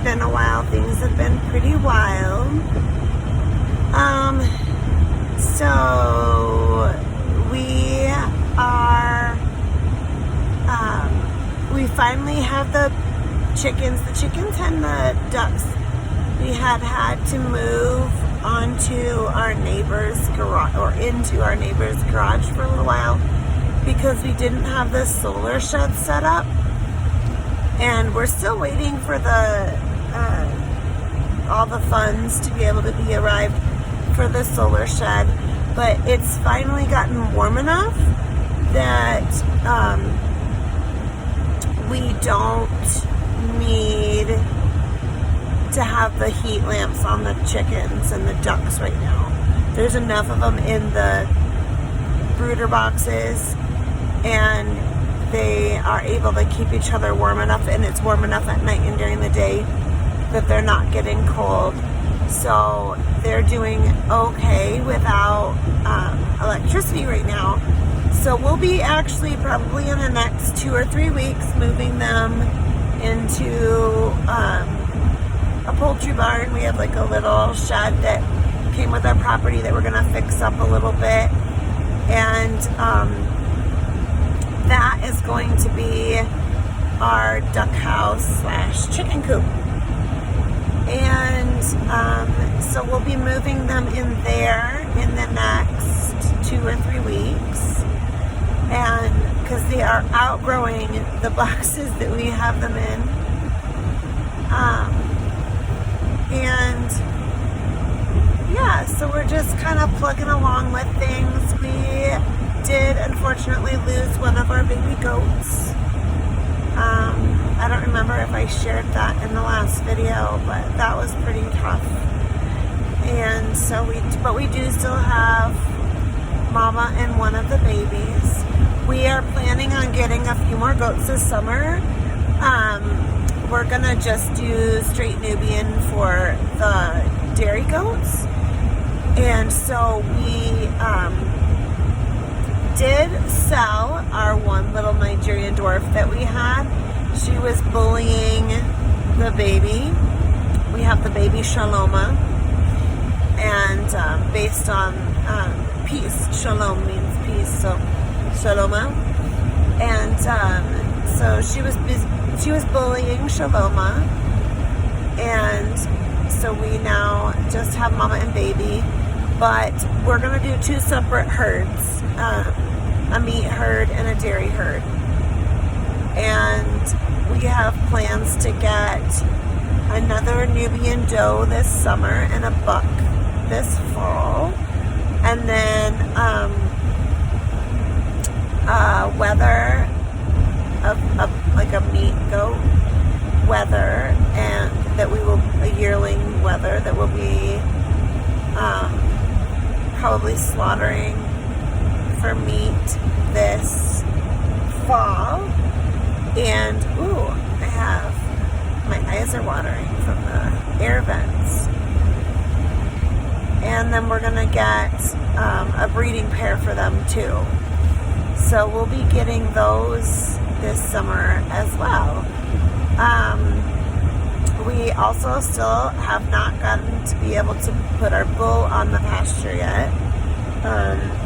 been a while. Things have been pretty wild. So we are, we finally have the chickens and the ducks. We had to move onto our neighbor's garage, or into our neighbor's garage for a little while, because we didn't have the solar shed set up. And we're still waiting for the all the funds to be able to be arrived for the solar shed. But it's finally gotten warm enough that we don't need to have the heat lamps on the chickens and the ducks right now. There's enough of them in the brooder boxes, and they are able to keep each other warm enough, and it's warm enough at night and during the day that they're not getting cold. So they're doing okay without electricity right now. So we'll be actually probably in the next 2 or 3 weeks moving them into a poultry barn. We have like a little shed that came with our property that we're gonna fix up a little bit, and that is going to be our duck house / chicken coop. And so we'll be moving them in there in the next 2 or 3 weeks, and because they are outgrowing the boxes that we have them in. And yeah, so we're just kind of plugging along with things. We did unfortunately lose one of our baby goats. I don't remember if I shared that in the last video, but that was pretty tough. And so we do still have Mama and one of the babies. We are planning on getting a few more goats this summer. We're gonna just do straight Nubian for the dairy goats. And so we did sell our one little Nigerian dwarf that we had. She was bullying the baby. We have the baby Shaloma, and based on peace, Shalom means peace, so Shaloma. And so she was bullying Shaloma, and so we now just have Mama and baby. But we're going to do 2 separate herds, a meat herd and a dairy herd. And we have plans to get another Nubian doe this summer and a buck this fall. And then wether, like a meat goat wether, and that we will, a yearling wether that will be probably slaughtering for meat this fall. And ooh, my eyes are watering from the air vents. And then we're gonna get a breeding pair for them too. So we'll be getting those this summer as well. We also still have not gotten to be able to put our bull on the pasture yet.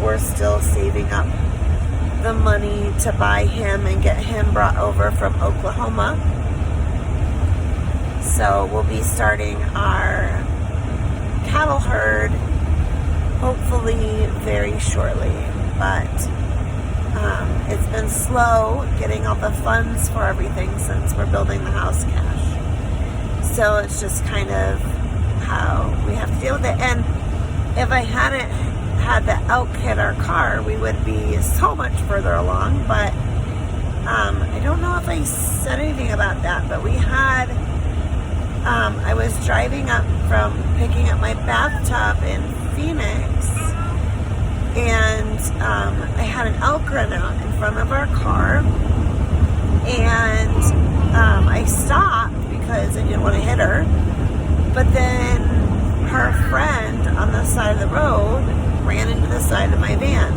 We're still saving up the money to buy him and get him brought over from Oklahoma. So we'll be starting our cattle herd hopefully very shortly. But it's been slow getting all the funds for everything since we're building the house cash. So it's just kind of how we have to deal with it. And if I hadn't had the elk hit our car, we would be so much further along. But I don't know if I said anything about that, but we had, I was driving up from picking up my bathtub in Phoenix, and I had an elk run out in front of our car, and I stopped because I didn't want to hit her. But then her friend on the side of the road ran into the side of my van.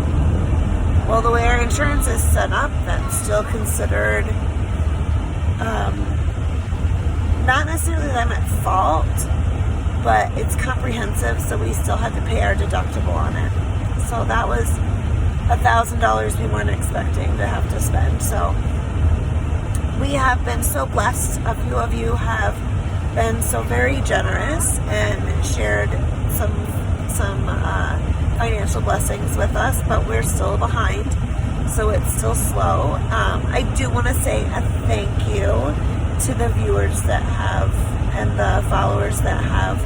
Well, the way our insurance is set up, that's still considered not necessarily that I'm at fault, but it's comprehensive, so we still had to pay our deductible on it. So that was $1,000 we weren't expecting to have to spend. So we have been so blessed. A few of you have been so very generous and shared some financial blessings with us, but we're still behind, so it's still slow. I do want to say a thank you to the viewers that have and the followers that have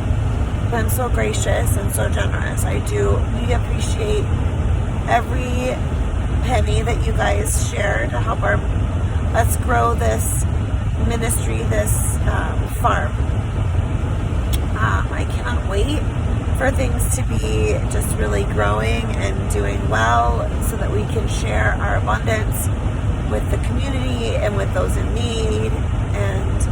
been so gracious and so generous. We appreciate every penny that you guys share to help us grow this ministry, this farm. I cannot wait for things to be just really growing and doing well so that we can share our abundance with the community and with those in need. And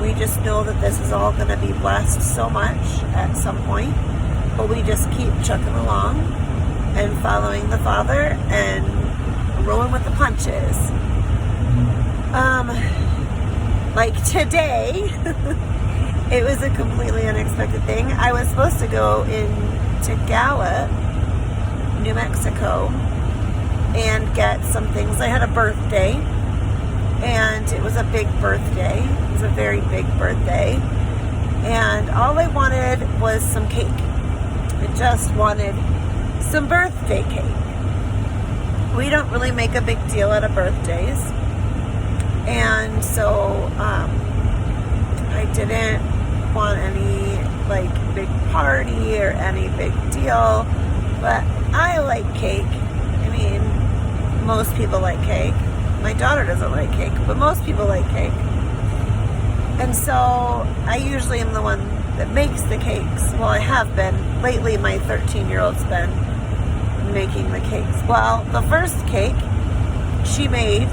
we just know that this is all going to be blessed so much at some point, but we just keep chugging along and following the Father and rolling with the punches. Like today, it was a completely unexpected thing. I was supposed to go into Gallup, New Mexico, and get some things. I had a birthday, and it was a big birthday. It was a very big birthday. And all I wanted was some cake. I just wanted some birthday cake. We don't really make a big deal out of birthdays. And so I didn't want any big party or any big deal, but I like cake. I mean, most people like cake. My daughter doesn't like cake, but most people like cake. And so I usually am the one that makes the cakes. Well, I have been. Lately, my 13-year-old's been making the cakes. Well, the first cake she made,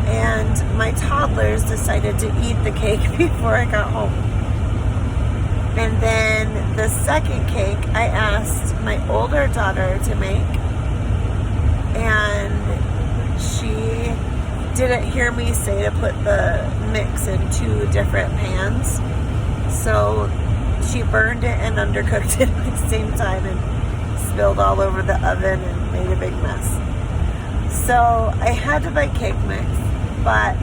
and my toddlers decided to eat the cake before I got home. And then the second cake I asked my older daughter to make, and she didn't hear me say to put the mix in 2 different pans. So she burned it and undercooked it at the same time and spilled all over the oven and made a big mess. So I had to buy cake mix, but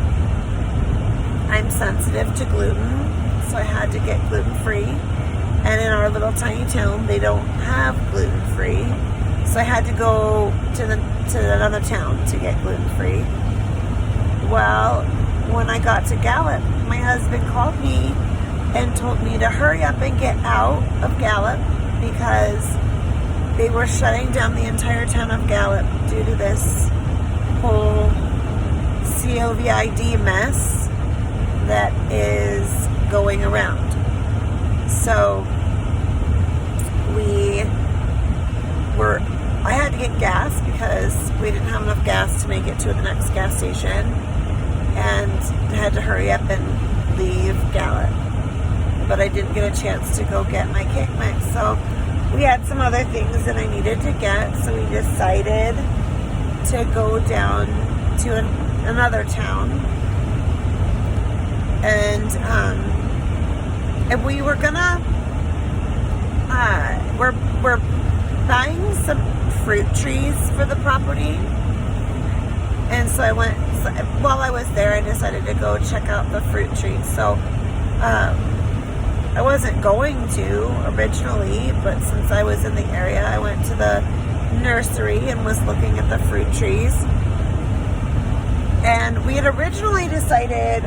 I'm sensitive to gluten, so I had to get gluten-free. And in our little tiny town, they don't have gluten-free, so I had to go to another town to get gluten-free. Well, when I got to Gallup, my husband called me and told me to hurry up and get out of Gallup because they were shutting down the entire town of Gallup due to this whole COVID mess that is going around. So I had to get gas because we didn't have enough gas to make it to the next gas station, and I had to hurry up and leave Gallup. But I didn't get a chance to go get my cake mix. So we had some other things that I needed to get, so we decided to go down to another town. And we were gonna, we're buying some fruit trees for the property. And so while I was there, I decided to go check out the fruit trees. So I wasn't going to originally, but since I was in the area, I went to the nursery and was looking at the fruit trees. And we had originally decided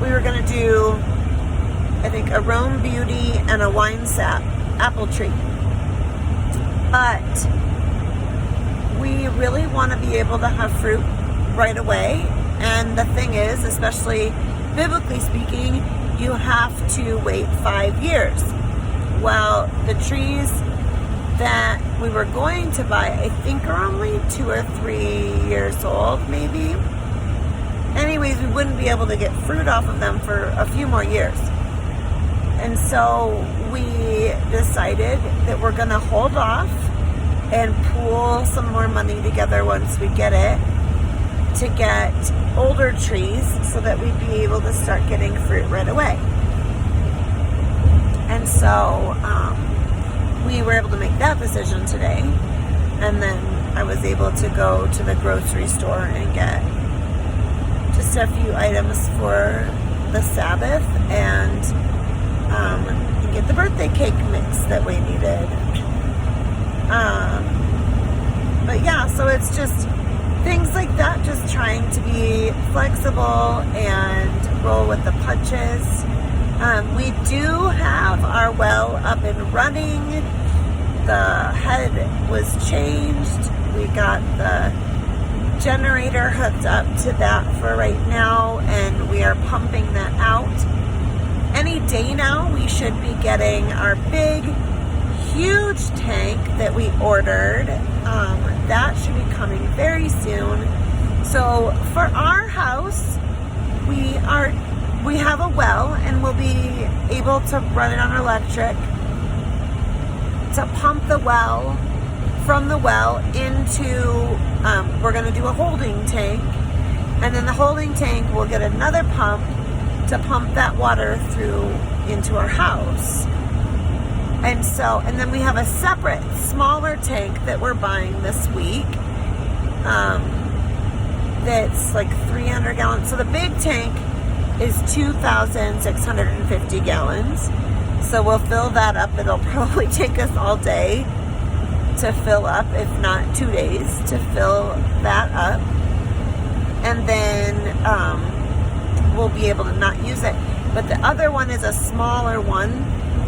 we were going to do, I think, a Rome Beauty and a wine sap apple tree. But we really want to be able to have fruit right away. And the thing is, especially biblically speaking, you have to wait 5 years. Well, the trees that we were going to buy, I think, are only 2 or 3 years old, maybe. Anyways, we wouldn't be able to get fruit off of them for a few more years. And so we decided that we're going to hold off and pool some more money together once we get it. to get older trees so that we'd be able to start getting fruit right away. And so we were able to make that decision today. And then I was able to go to the grocery store and get just a few items for the Sabbath and get the birthday cake mix that we needed. But yeah, so it's just things like that, just trying to be flexible and roll with the punches. We do have our well up and running. The head was changed. We got the generator hooked up to that for right now, and we are pumping that out. Any day now, we should be getting our big, huge tank that we ordered. That should be coming very soon. So for our house, we have a well, and we'll be able to run it on electric to pump the well from the well into, we're going to do a holding tank, and then the holding tank will get another pump to pump that water through into our house. And then we have a separate, smaller tank that we're buying this week. That's like 300 gallons. So the big tank is 2,650 gallons. So we'll fill that up. It'll probably take us all day to fill up, if not 2 days to fill that up. And then we'll be able to not use it. But the other one is a smaller one,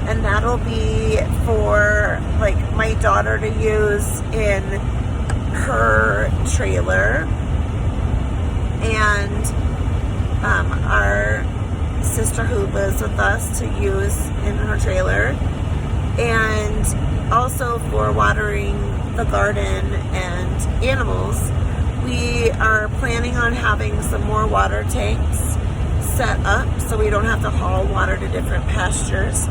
and that'll be for like my daughter to use in her trailer, and our sister who lives with us to use in her trailer, and also for watering the garden and animals. We are planning on having some more water tanks set up so we don't have to haul water to different pastures.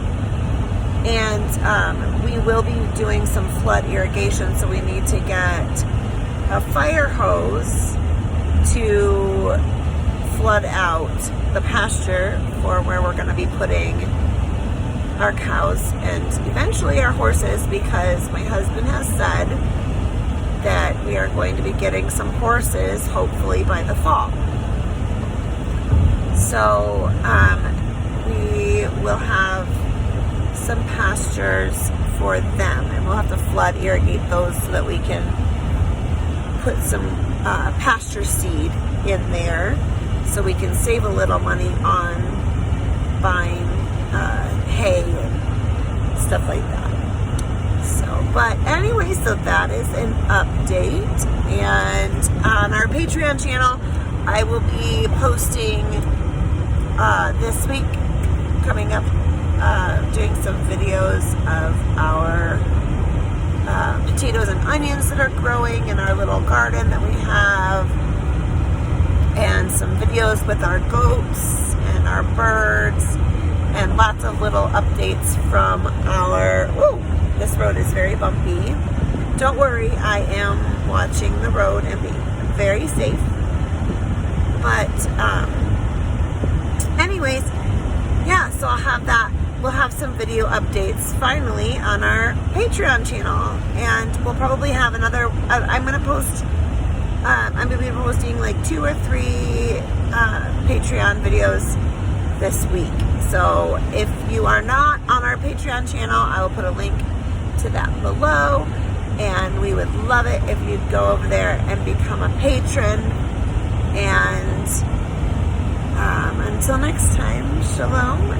And we will be doing some flood irrigation, so we need to get a fire hose to flood out the pasture for where we're going to be putting our cows and eventually our horses, because my husband has said that we are going to be getting some horses hopefully by the fall. So we will have some pastures for them, and we'll have to flood irrigate those so that we can put some pasture seed in there, so we can save a little money on buying hay and stuff like that. So, but anyway, so that is an update. And on our Patreon channel, I will be posting this week, coming up, doing some videos of our potatoes and onions that are growing in our little garden that we have, and some videos with our goats and our birds, and lots of little updates from our, this road is very bumpy. Don't worry, I am watching the road and being very safe. But anyways, yeah, so I'll have that. We'll have some video updates finally on our Patreon channel, and we'll probably have another, I'm going to be posting like 2 or 3 Patreon videos this week. So if you are not on our Patreon channel, I will put a link to that below, and we would love it if you'd go over there and become a patron. And until next time, shalom.